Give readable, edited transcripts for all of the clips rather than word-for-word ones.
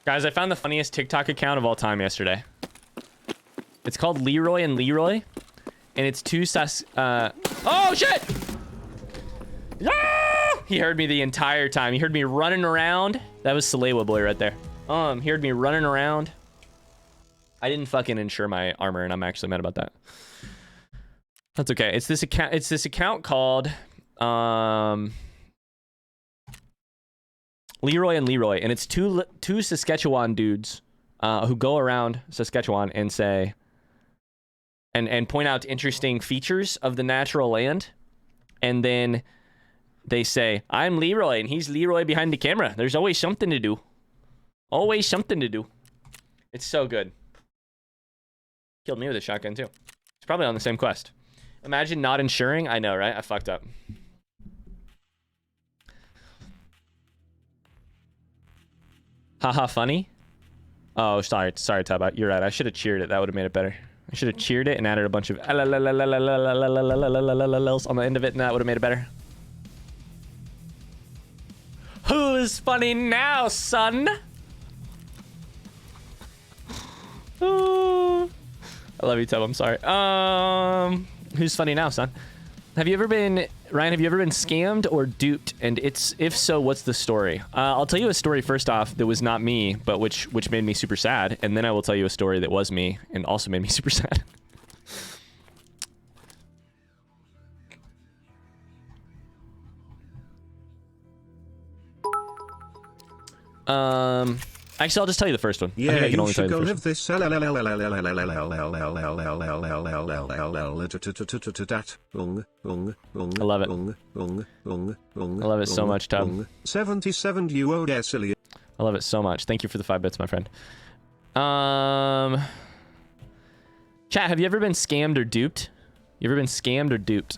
Guys, I found the funniest TikTok account of all time yesterday. It's called Leroy and Leroy. And it's two oh, shit! Ah! He heard me the entire time. He heard me running around. That was Salewa boy right there. He heard me running around. I didn't fucking insure my armor, and I'm actually mad about that. That's okay. It's this account called Leroy and Leroy, and it's two Saskatchewan dudes who go around Saskatchewan and say and point out interesting features of the natural land, and then they say, "I'm Leroy and he's Leroy behind the camera. There's always something to do. Always something to do." It's so good. Killed me with a shotgun too. It's probably on the same quest. Imagine not insuring. I know, right? I fucked up. Haha, funny. Oh, sorry, Taba. You're right. I should have cheered it. That would have made it better. I should have cheered it and added a bunch of on the end of it, and that would have made it better. Who's funny now, son? Ooh. I love you, Tub. I'm sorry. Who's funny now, son? Have you ever been, Ryan, have you ever been scammed or duped? And if so, what's the story? I'll tell you a story first off that was not me, but which made me super sad. And then I will tell you a story that was me and also made me super sad. Actually, I'll just tell you the first one. Yeah, I think I can you only tell should you go the live first this. I love it. I love it so much, Tub. 77 you owed Esili. I love it so much. Thank you for the 5 bits, my friend. Chat, have you ever been scammed or duped? You ever been scammed or duped?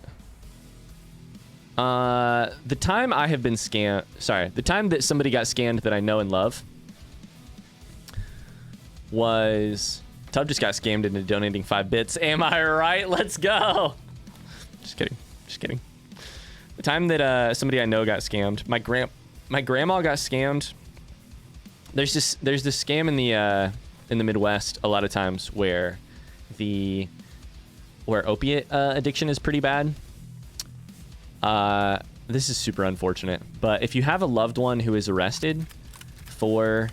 The time I have been scammed... Sorry. The time that somebody got scammed that I know and love was... Tub just got scammed into donating 5 bits. Am I right? Let's go! Just kidding. Just kidding. The time that somebody I know got scammed, my grandma got scammed. There's this scam in the Midwest a lot of times where opiate addiction is pretty bad. This is super unfortunate, but if you have a loved one who is arrested for...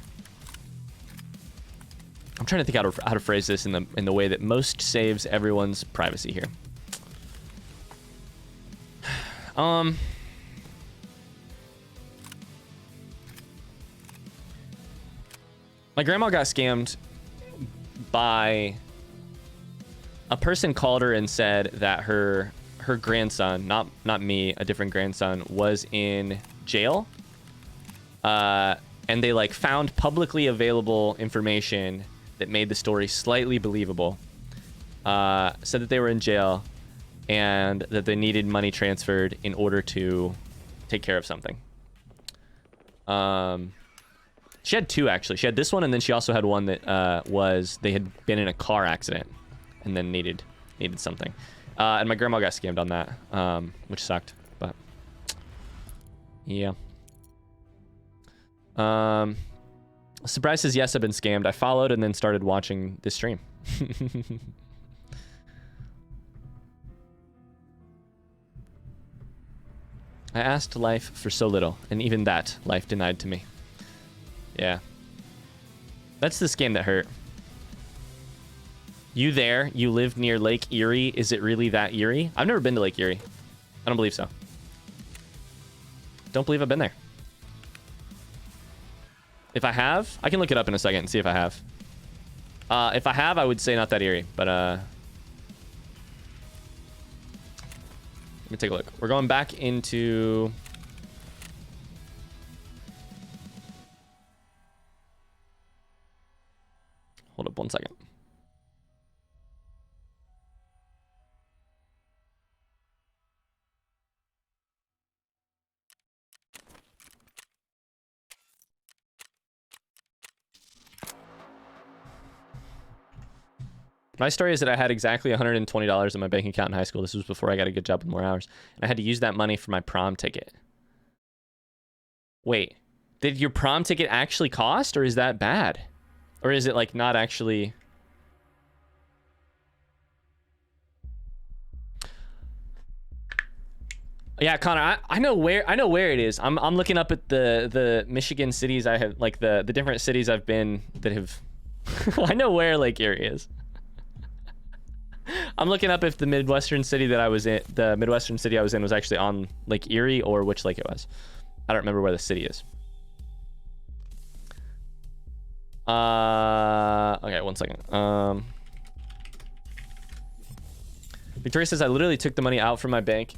I'm trying to think how to phrase this in the way that most saves everyone's privacy here. My grandma got scammed by a person called her and said that her grandson, not me, a different grandson, was in jail. And they like found publicly available information that made the story slightly believable. Said that they were in jail and that they needed money transferred in order to take care of something. She had 2 actually. She had this one, and then she also had one that was they had been in a car accident and then needed something. And my grandma got scammed on that, which sucked, but yeah. Surprise says, yes, I've been scammed. I followed and then started watching this stream. I asked life for so little, and even that, life denied to me. Yeah. That's the scam that hurt. You there? You live near Lake Erie? Is it really that eerie? I've never been to Lake Erie. I don't believe so. Don't believe I've been there. If I have, I can look it up in a second and see if I have. If I have, I would say not that eerie, but let me take a look. We're going back into... Hold up one second. My story is that I had exactly $120 in my bank account in high school. This was before I got a good job with more hours. And I had to use that money for my prom ticket. Wait, Did your prom ticket actually cost, or is that bad? Or is it like not actually? Yeah, Connor, I know where it is. I'm looking up at the Michigan cities I have, like the different cities I've been that have. I know where Lake Erie is. I'm looking up if the Midwestern city that I was in, was actually on Lake Erie or which lake it was. I don't remember where the city is. Okay, 1 second. Victoria says I literally took the money out from my bank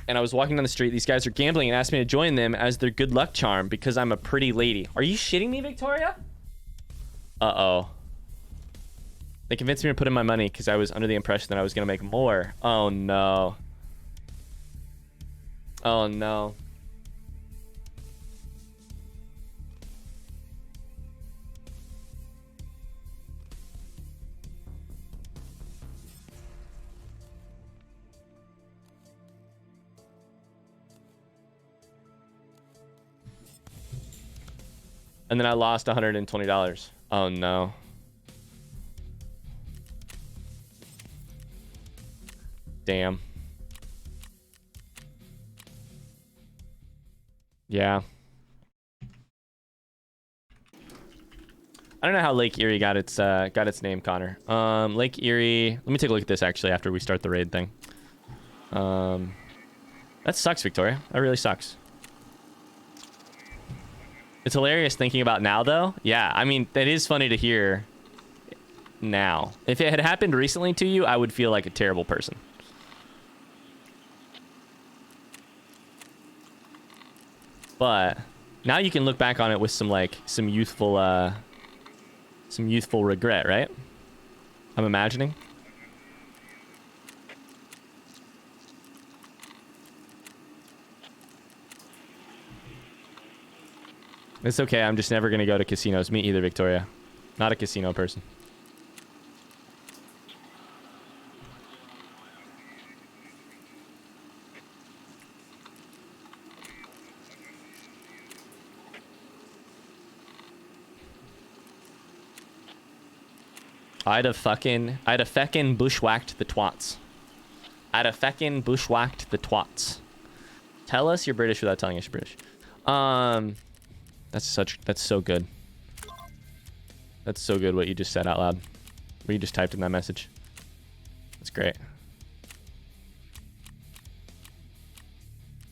and I was walking down the street. These guys are gambling and asked me to join them as their good luck charm because I'm a pretty lady. Are you shitting me, Victoria? Uh-oh. They convinced me to put in my money because I was under the impression that I was going to make more. Oh, no. Oh, no. And then I lost $120. Oh, no. Damn. Yeah. I don't know how Lake Erie got its name, Connor. Lake Erie. Let me take a look at this actually after we start the raid thing. That sucks, Victoria. That really sucks. It's hilarious thinking about now, though. Yeah, I mean, that is funny to hear now. If it had happened recently to you, I would feel like a terrible person. But now you can look back on it with some youthful regret, right? I'm imagining. It's okay. I'm just never gonna go to casinos. Me either, Victoria. Not a casino person. I'd have feckin' bushwhacked the twats. I'd have feckin' bushwhacked the twats. Tell us you're British without telling us you're British. That's so good. That's so good what you just said out loud. What you just typed in that message. That's great.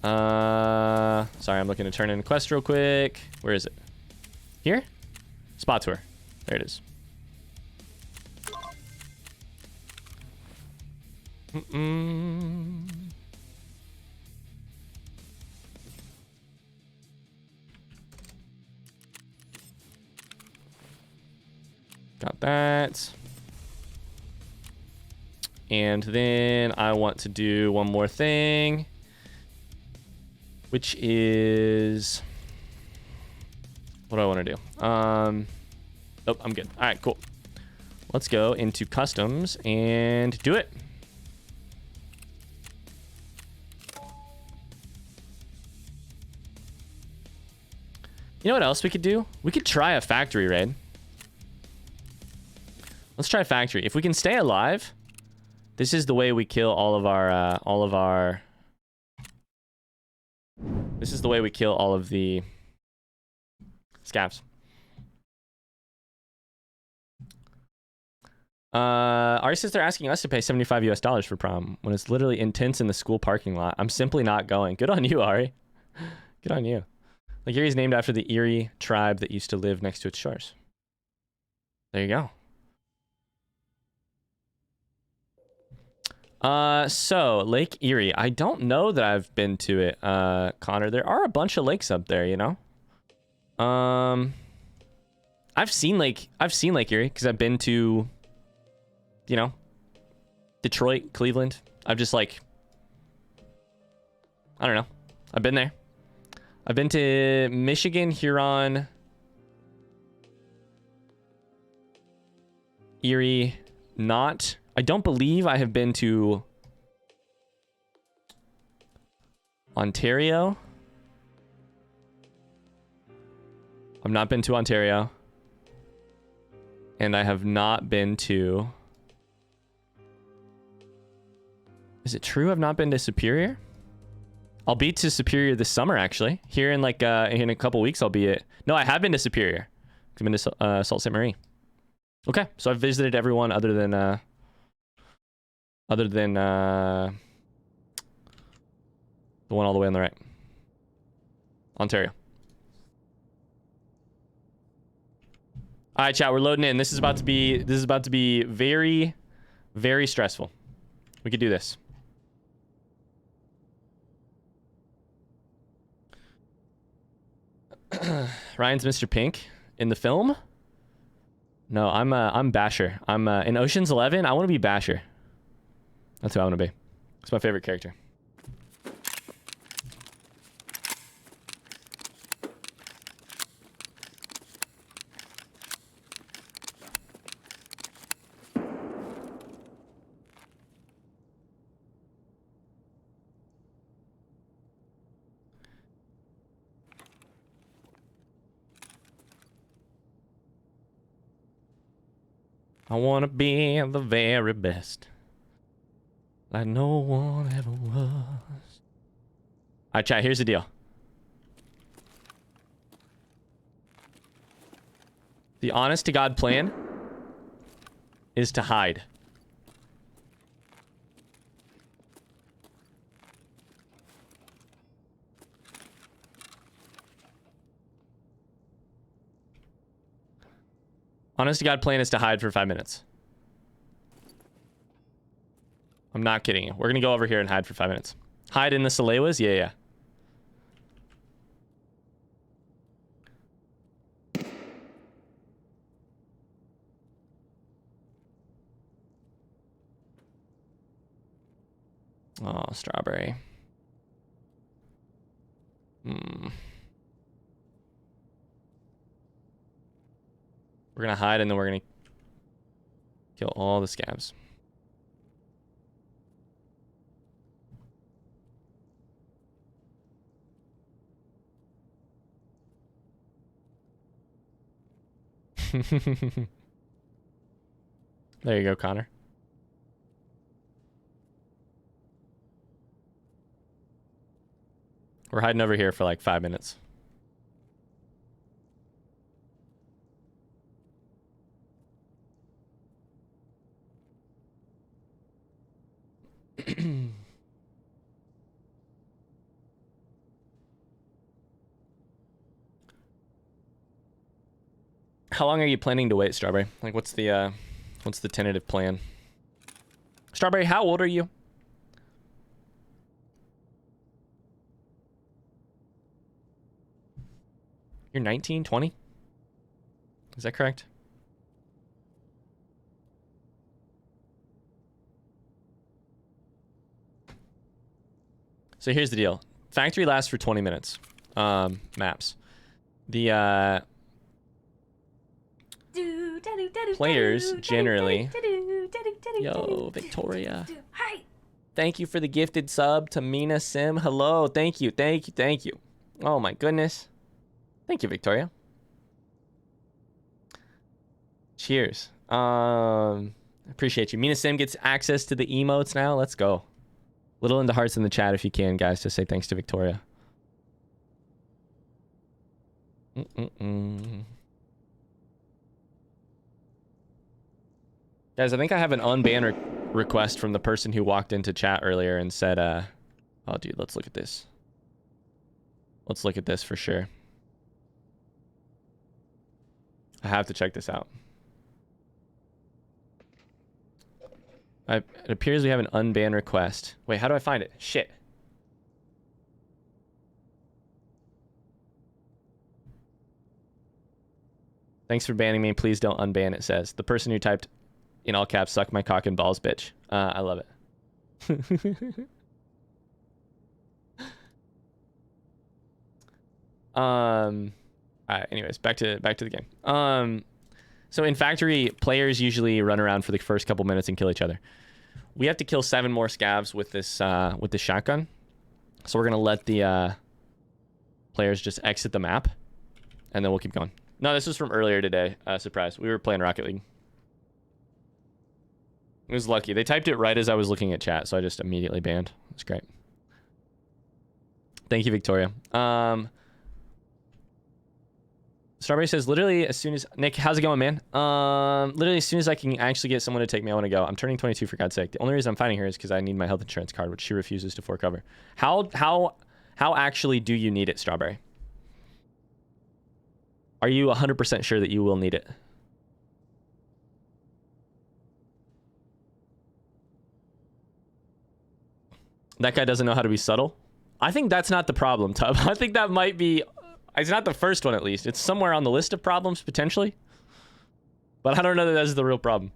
Sorry, I'm looking to turn in a quest real quick. Where is it? Here? Spot tour. There it is. Got that. And then I want to do one more thing, which is, what do I want to do? Oh, I'm good. All right, cool. Let's go into customs and do it. You know what else we could do? We could try a factory raid. Let's try factory. If we can stay alive, this is the way we kill this is the way we kill all of the scavs. Ari says they're asking us to pay $75 US for prom when it's literally intense in the school parking lot. I'm simply not going. Good on you, Ari. Good on you. Like, Erie's named after the Erie tribe that used to live next to its shores. There you go. So Lake Erie. I don't know that I've been to it, Connor. There are a bunch of lakes up there, you know. I've seen Lake Erie because I've been to, you know, Detroit, Cleveland. I've just I don't know. I've been there. I've been to Michigan, Huron, Erie, not. I don't believe I have been to Ontario. I've not been to Ontario. And I have not been to... Is it true I've not been to Superior? I'll be to Superior this summer, actually. Here in like in a couple weeks, I'll be at... No, I have been to Superior. I've been to Sault Ste. Marie. Okay, so I've visited everyone other than the one all the way on the right. Ontario. All right, chat, we're loading in. This is about to be very, very stressful. We could do this. Ryan's Mr. Pink in the film. No, I'm Basher. I'm in Ocean's 11. I want to be Basher. That's who I want to be. It's my favorite character. I want to be the very best, like no one ever was. All right, chat, here's the deal. The honest to God plan is to hide. Honest to God plan is to hide for 5 minutes. I'm not kidding you. We're gonna go over here and hide for 5 minutes. Hide in the Salewas? Yeah, yeah. Oh, strawberry. We're gonna hide and then we're gonna kill all the scabs. There you go, Connor. We're hiding over here for like 5 minutes. How long are you planning to wait, Strawberry? Like, what's the tentative plan? Strawberry, how old are you? You're 19, 20? Is that correct? So here's the deal. Factory lasts for 20 minutes. Maps. The players generally... Yo, Victoria. Hi. Thank you for the gifted sub to Mina Sim. Hello. Thank you. Thank you. Thank you. Oh my goodness. Thank you, Victoria. Cheers. Appreciate you. Mina Sim gets access to the emotes now. Let's go. Little into hearts in the chat if you can, guys, to say thanks to Victoria. Guys, I think I have an unban request from the person who walked into chat earlier and said, oh, dude, let's look at this. Let's look at this for sure. I have to check this out. It appears we have an unban request. Wait, how do I find it? Shit. Thanks for banning me. Please don't unban, it says. The person who typed in all caps, suck my cock and balls, bitch. I love it. Alright, anyways, back to the game. So in factory, players usually run around for the first couple minutes and kill each other. We have to kill 7 more scavs with this shotgun. So we're gonna let the players just exit the map and then we'll keep going. No, this was from earlier today. Surprise. We were playing Rocket League. It was lucky. They typed it right as I was looking at chat, so I just immediately banned. It's great. Thank you, Victoria. Strawberry says, literally as soon as... Nick, how's it going, man? Literally as soon as I can actually get someone to take me, I want to go. I'm turning 22, for God's sake. The only reason I'm fighting her is because I need my health insurance card, which she refuses to forecover. How actually do you need it, Strawberry? Are you 100% sure that you will need it? That guy doesn't know how to be subtle. I think that's not the problem, Tub. I think that might be... It's not the first one, at least. It's somewhere on the list of problems, potentially. But I don't know that that's the real problem.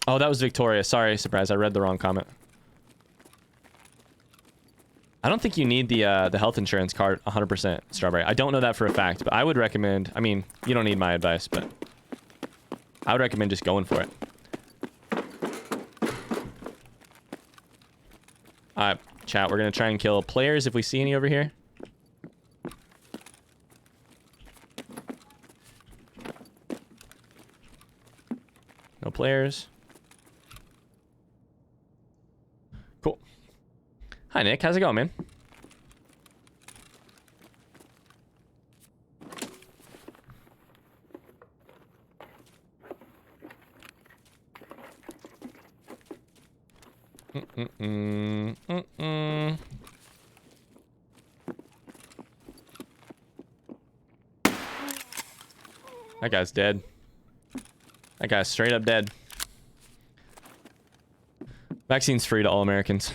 Oh, that was Victoria. Sorry, surprise. I read the wrong comment. I don't think you need the health insurance card 100%, Strawberry. I don't know that for a fact, but I would recommend... I mean, you don't need my advice, but... I would recommend just going for it. Alright, chat. We're going to try and kill players if we see any over here. No players. Cool. Hi, Nick. How's it going, man? That guy's dead. That guy's straight up dead. Vaccine's free to all Americans.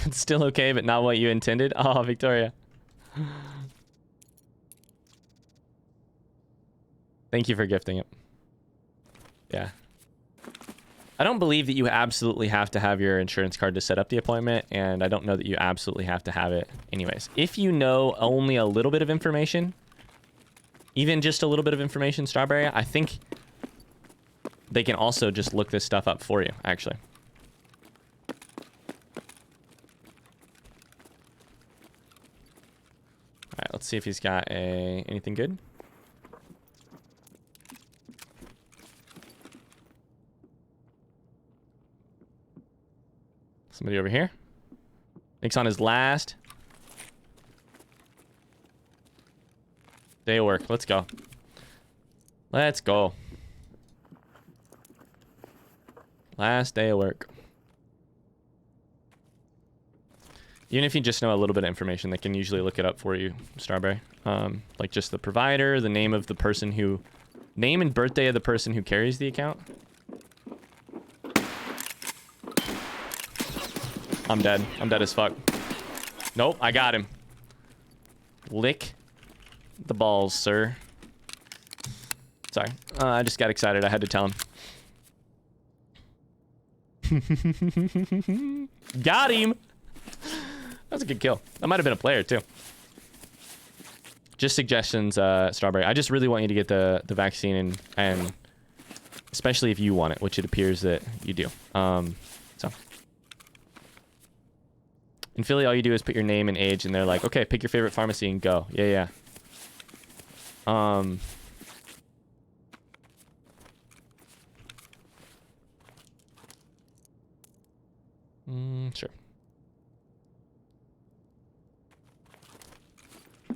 It's still okay, but not what you intended. Oh, Victoria. Thank you for gifting it. Yeah. I don't believe that you absolutely have to have your insurance card to set up the appointment, and I don't know that you absolutely have to have it anyways. If you know only a little bit of information, even just a little bit of information, Strawberry, I think they can also just look this stuff up for you, actually. All right, let's see if he's got anything good. Somebody over here. Nick's on his last day of work. Let's go. Let's go. Last day of work. Even if you just know a little bit of information, they can usually look it up for you, Strawberry. Like just the provider, the name of the person who... Name and birthday of the person who carries the account. I'm dead. I'm dead as fuck. Nope, I got him. Lick the balls, sir. Sorry. I just got excited. I had to tell him. Got him! That was a good kill. That might have been a player, too. Just suggestions, Strawberry. I just really want you to get the vaccine, and especially if you want it, which it appears that you do. So... In Philly, all you do is put your name and age, and they're like, okay, pick your favorite pharmacy and go. Yeah. Sure. I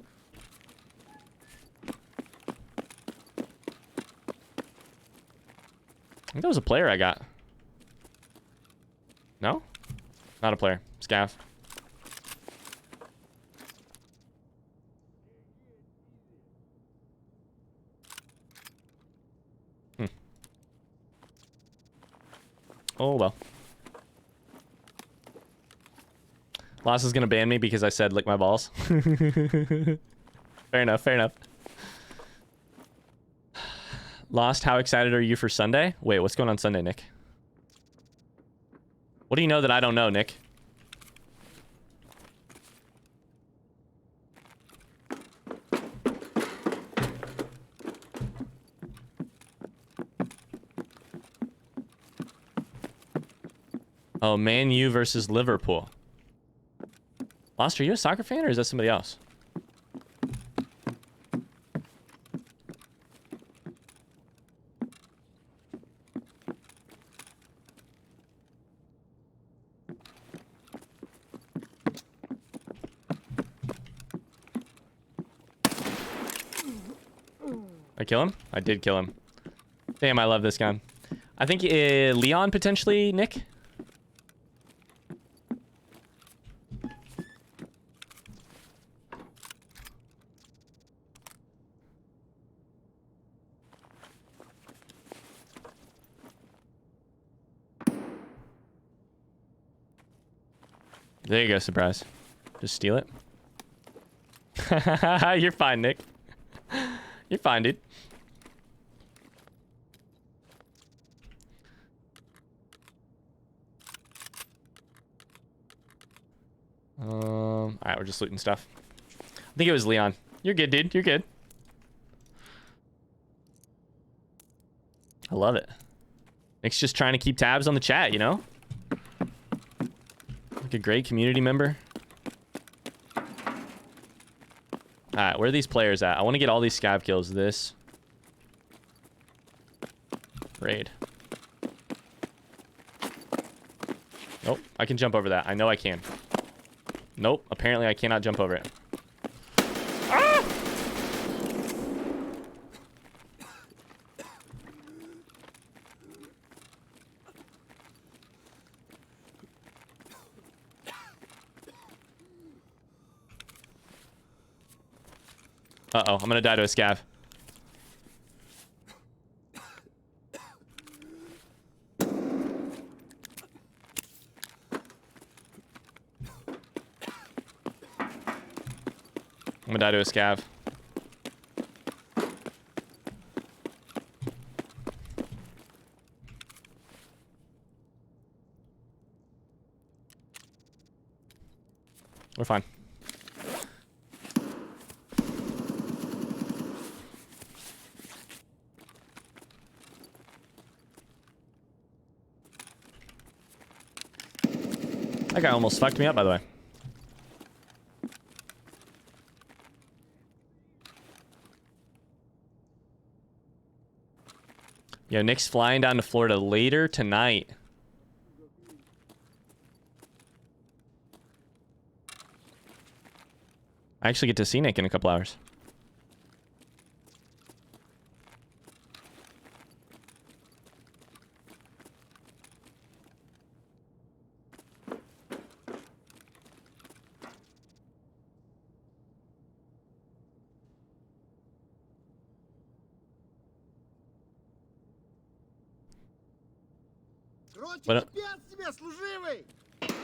think that was a player I got. No? Not a player. Scav. Oh, well. Loss is gonna ban me because I said lick my balls. Fair enough, fair enough. Lost, how excited are you for Sunday? Wait, what's going on Sunday, Nick? What do you know that I don't know, Nick? Oh, Man U versus Liverpool. Lost, are you a soccer fan or is that somebody else? I kill him? I did kill him. Damn, I love this gun. I think Leon potentially, Nick? There you go, surprise. Just steal it. You're fine, Nick. You're fine, dude. Alright, we're just looting stuff. I think it was Leon. You're good, dude. You're good. I love it. Nick's just trying to keep tabs on the chat, you know? Like a great community member. Alright, where are these players at? I want to get all these scav kills. This. Raid. Nope, I can jump over that. I know I can. Nope, apparently I cannot jump over it. Ah! Uh-oh, I'm gonna die to a scav. I'm gonna die to a scav. We're fine. That guy almost fucked me up, by the way. Yo, Nick's flying down to Florida later tonight. I actually get to see Nick in a couple hours.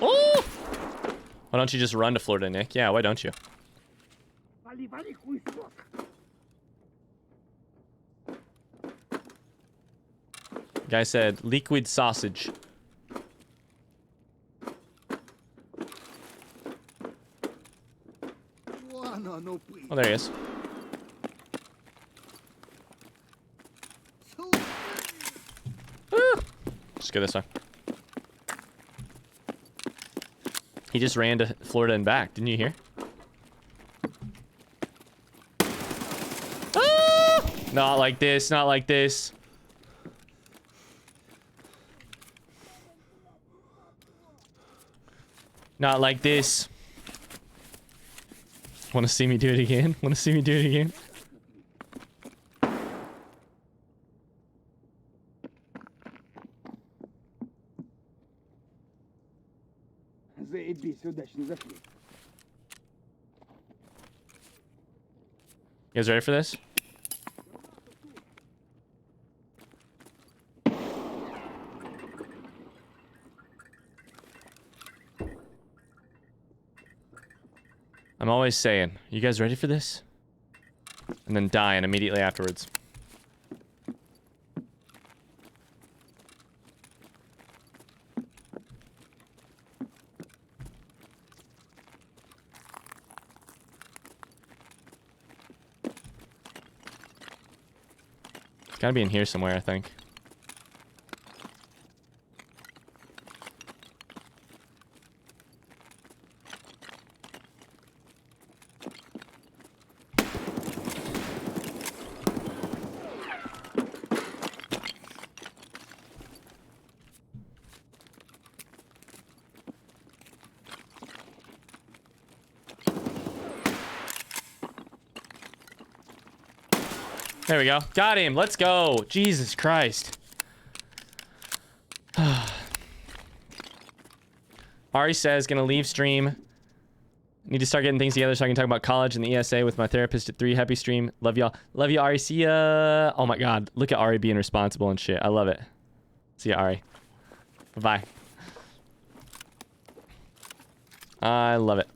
Oh! Why don't you just run to Florida, Nick? Yeah, why don't you? Guy said liquid sausage. Oh, there he is. Just go this way. He just ran to Florida and back. Didn't you hear? Ah! Not like this. Not like this. Not like this. Want to see me do it again? Want to see me do it again? You guys ready for this? I'm always saying, you guys ready for this? And then dying immediately afterwards. It's gotta be in here somewhere, I think. There we go. Got him. Let's go. Jesus Christ. Ari says, gonna leave stream. Need to start getting things together so I can talk about college and the ESA with my therapist at 3. Happy stream. Love y'all. Love you, Ari. See ya. Oh my God. Look at Ari being responsible and shit. I love it. See ya, Ari. Bye-bye. I love it.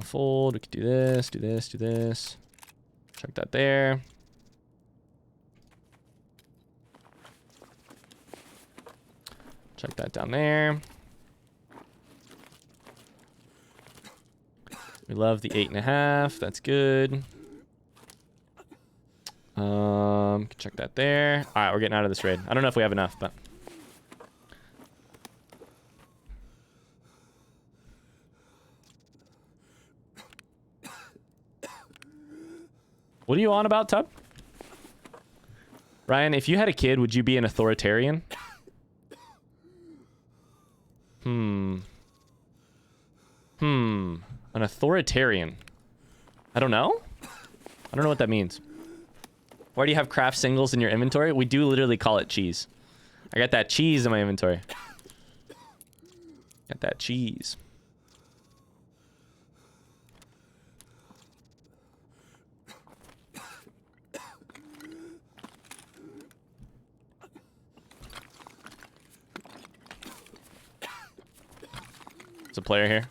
Fold. We can do this, do this, do this. Check that there. Check that down there. We love the 8.5. That's good. Check that there. All right, we're getting out of this raid. I don't know if we have enough, but. What are you on about, Tub? Ryan, if you had a kid, would you be an authoritarian? An authoritarian. I don't know. I don't know what that means. Why do you have craft singles in your inventory? We do literally call it cheese. I got that cheese in my inventory. Got that cheese. There's a player here.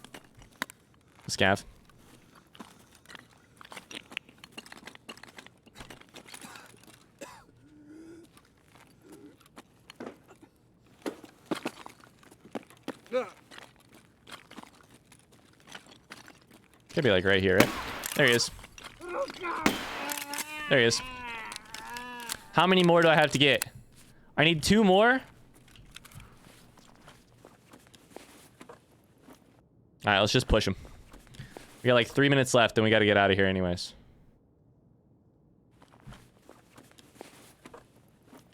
Scav. Could be like right here, right? There he is. There he is. How many more do I have to get? I need 2 more. All right, let's just push him. We got like 3 minutes left, and we got to get out of here anyways.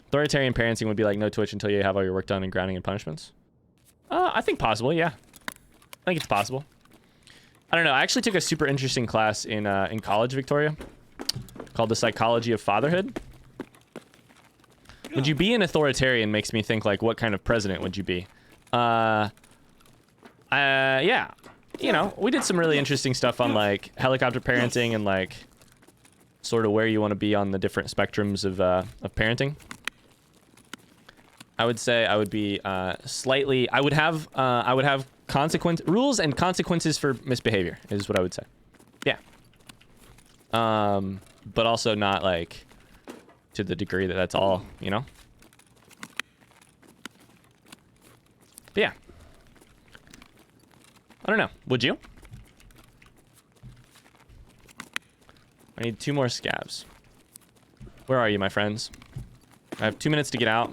Authoritarian parenting would be like no Twitch until you have all your work done and grounding and punishments. I think possible, yeah. I think it's possible. I don't know. I actually took a super interesting class in college, Victoria, called The Psychology of Fatherhood. Would you be an authoritarian makes me think like, what kind of president would you be? Yeah. You know, we did some really interesting stuff on like helicopter parenting and like sort of where you want to be on the different spectrums of parenting. I would say I would be slightly. I would have rules and consequences for misbehavior is what I would say. Yeah. But also not like to the degree that that's all, you know. But yeah. I don't know. Would you? I need 2 more scabs. Where are you, my friends? I have 2 minutes to get out.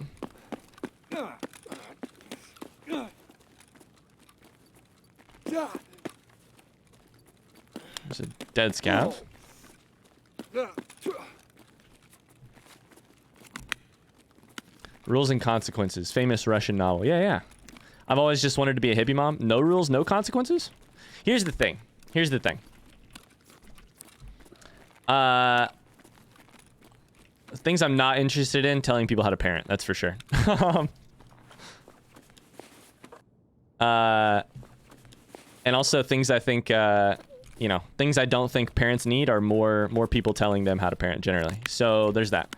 There's a dead scav. Rules and Consequences. Famous Russian novel. Yeah, yeah. I've always just wanted to be a hippie mom. No rules, no consequences? Here's the thing. Here's the thing. Things I'm not interested in, telling people how to parent. That's for sure. And also things I think, you know, things I don't think parents need are more people telling them how to parent generally. So there's that.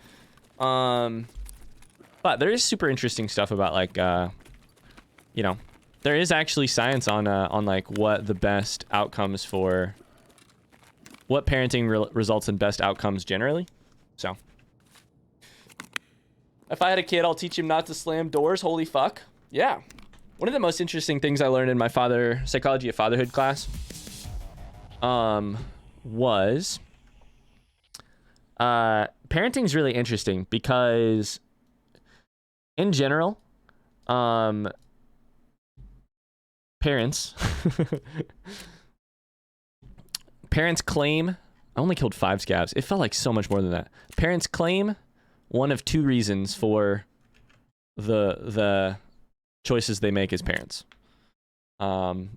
But there is super interesting stuff about like, you know, there is actually science on like what the best outcomes for what parenting results in best outcomes generally. So if I had a kid, I'll teach him not to slam doors. Holy fuck. Yeah. One of the most interesting things I learned in my psychology of fatherhood class was parenting is really interesting because in general, parents claim I only killed 5 scavs. It felt like so much more than that. Parents claim one of 2 reasons for the choices they make as parents. The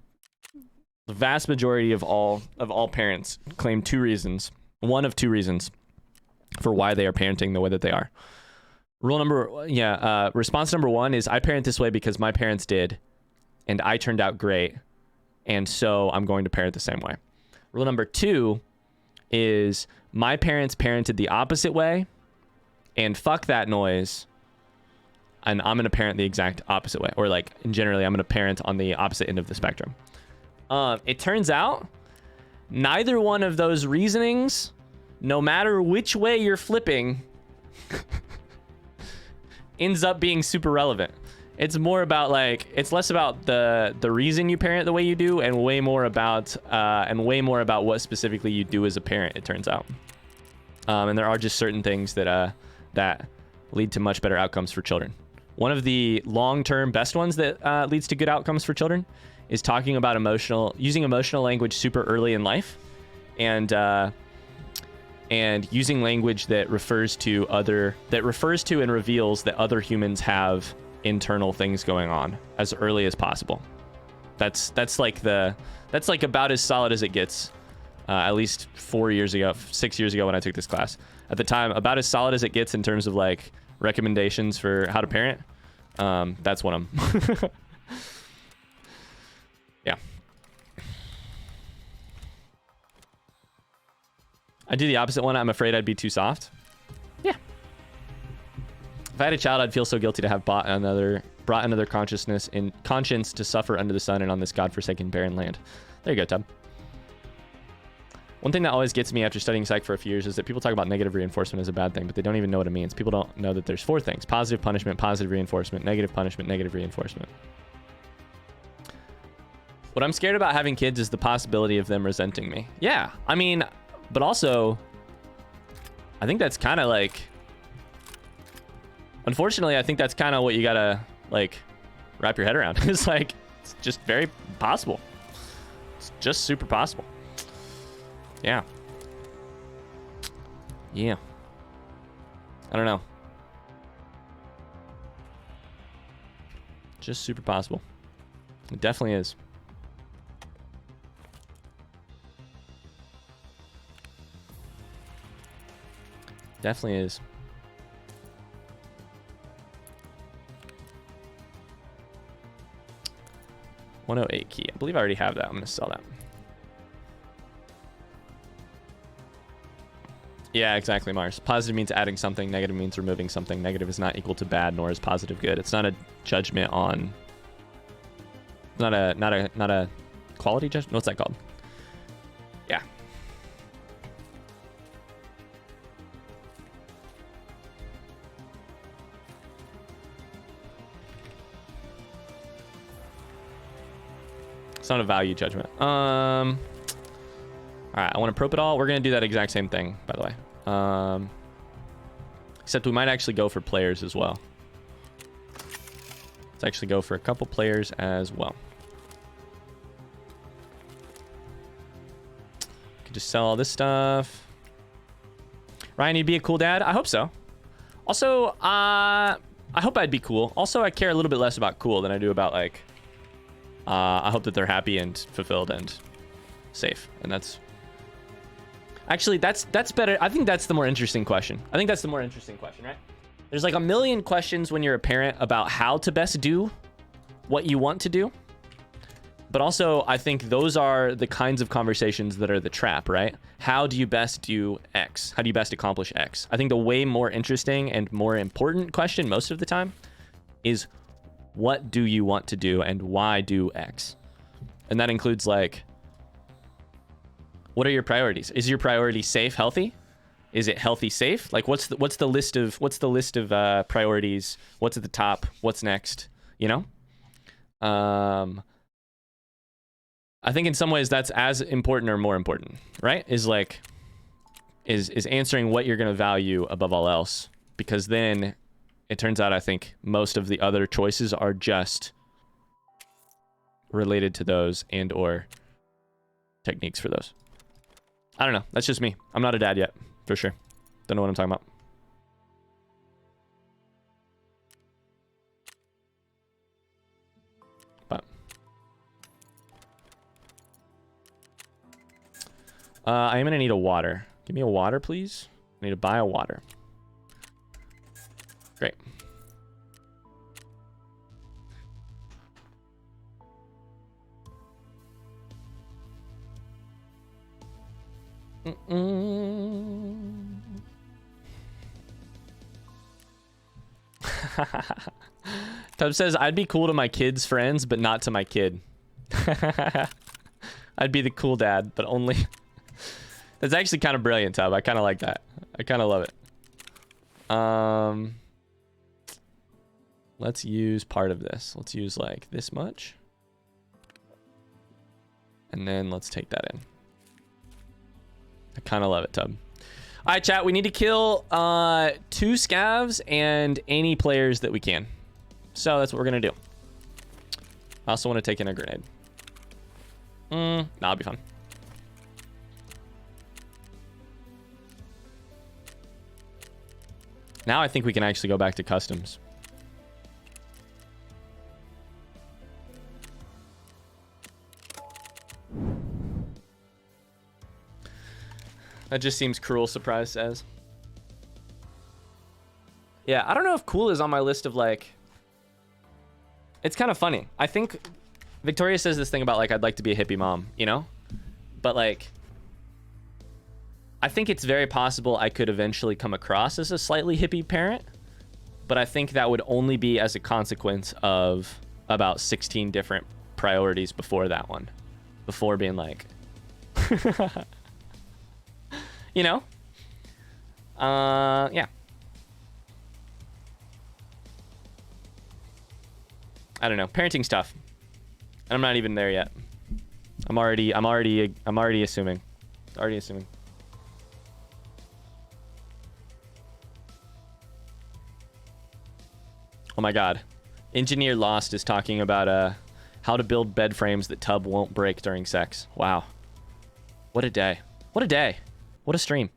vast majority of all parents claim 2 reasons One of two reasons for why they are parenting the way that they are. Response number one is I parent this way because my parents did, and I turned out great, and so I'm going to parent the same way. Rule number two is my parents parented the opposite way, and fuck that noise, and I'm going to parent the exact opposite way. Or like, generally, I'm going to parent on the opposite end of the spectrum. It turns out neither one of those reasonings, no matter which way you're flipping, ends up being super relevant. It's more about like, it's less about the reason you parent the way you do, and way more about what specifically you do as a parent, it turns out. And there are just certain things that that lead to much better outcomes for children. One of the long-term best ones that leads to good outcomes for children is talking about using emotional language super early in life, and using language that refers to and reveals that other humans have internal things going on as early as possible. That's like about as solid as it gets. At least 6 years ago when I took this class. At the time, about as solid as it gets in terms of like recommendations for how to parent. That's one of them. Yeah. I do the opposite one. I'm afraid I'd be too soft. Yeah. If I had a child, I'd feel so guilty to have brought another conscience to suffer under the sun and on this godforsaken barren land. There you go, Tub. One thing that always gets me after studying psych for a few years is that people talk about negative reinforcement as a bad thing, but they don't even know what it means. People don't know that there's four things: positive punishment, positive reinforcement, negative punishment, negative reinforcement. What I'm scared about having kids is the possibility of them resenting me. Yeah, I mean, but also, I think that's kind of like, unfortunately, I think that's kind of what you gotta like wrap your head around. It's like, it's just very possible. It's just super possible. Yeah. Yeah. I don't know. Just super possible. It definitely is. Definitely is. $108 key. I believe I already have that. I'm going to sell that. Yeah, exactly, Mars. Positive means adding something. Negative means removing something. Negative is not equal to bad, nor is positive good. It's not a judgment on... Not a quality judgment? What's that called? Yeah. It's not a value judgment. All right, I want to probe it all. We're going to do that exact same thing, by the way. Except we might actually go for players as well. Let's actually go for a couple players as well. Could just sell all this stuff. Ryan, you'd be a cool dad? I hope so. Also, I hope I'd be cool. Also, I care a little bit less about cool than I do about, like... I hope that they're happy and fulfilled and safe. And that's... Actually, that's better. I think that's the more interesting question. I think that's the more interesting question, right? There's like a million questions when you're a parent about how to best do what you want to do. But also, I think those are the kinds of conversations that are the trap, right? How do you best do X? How do you best accomplish X? I think the way more interesting and more important question most of the time is, what do you want to do and why do X? And that includes like, what are your priorities? Is your priority safe, healthy? Is it healthy, safe? Like what's the list of priorities? What's at the top? What's next? You know? I think in some ways that's as important or more important, right? Is answering what you're going to value above all else, because then it turns out I think most of the other choices are just related to those and or techniques for those. I don't know. That's just me. I'm not a dad yet, for sure. Don't know what I'm talking about. But I am gonna need a water Give me a water, please. I need to buy a water. Great. Tub says, I'd be cool to my kids' friends, but not to my kid. I'd be the cool dad, but only... That's actually kind of brilliant, Tub. I kind of like that. I kind of love it. Let's use part of this. Let's use like this much. And then let's take that in. I kind of love it, Tub. All right, chat. We need to kill 2 scavs and any players that we can. So that's what we're going to do. I also want to take in a grenade. Nah, I'll be fine. Now I think we can actually go back to customs. That just seems cruel, Surprise says. Yeah, I don't know if cool is on my list of like... It's kind of funny. I think Victoria says this thing about like, I'd like to be a hippie mom, you know? But like... I think it's very possible I could eventually come across as a slightly hippie parent. But I think that would only be as a consequence of about 16 different priorities before that one. Before being like... You know? Yeah. I don't know. Parenting's tough. I'm not even there yet. I'm already assuming. Already assuming. Oh my god. Engineer Lost is talking about how to build bed frames that Tub won't break during sex. Wow. What a day. What a day. What a stream.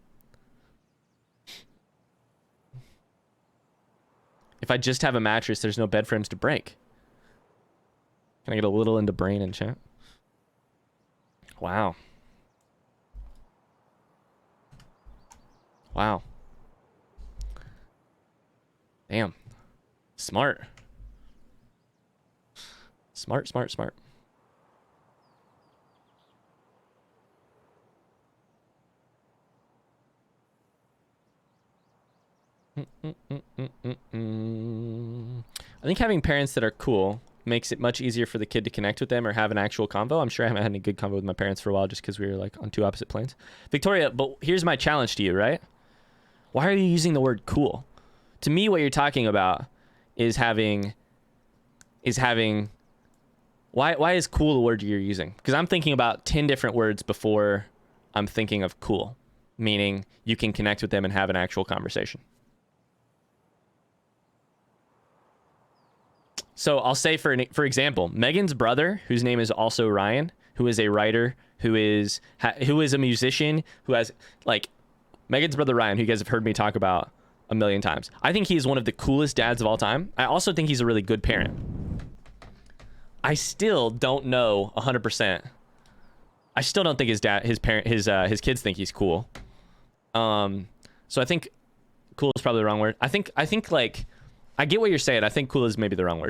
If I just have a mattress, there's no bed frames to break. Can I get a little into brain and chat? Wow. Wow. Damn. Smart. Smart, smart, smart. I think having parents that are cool makes it much easier for the kid to connect with them or have an actual convo. I'm sure I haven't had any good convo with my parents for a while just because we were like on 2 opposite planes. Victoria, but here's my challenge to you, right? Why are you using the word cool? To me, what you're talking about is having why is cool the word you're using? Because I'm thinking about 10 different words before I'm thinking of cool, meaning you can connect with them and have an actual conversation. So I'll say, for example, Megan's brother, whose name is also Ryan, who is a writer, who is a musician, who has, like, Megan's brother Ryan, who you guys have heard me talk about a million times. I think he's one of the coolest dads of all time. I also think he's a really good parent. I still don't know 100%. I still don't think his kids think he's cool. So I think cool is probably the wrong word. I think like, I get what you're saying. I think cool is maybe the wrong word.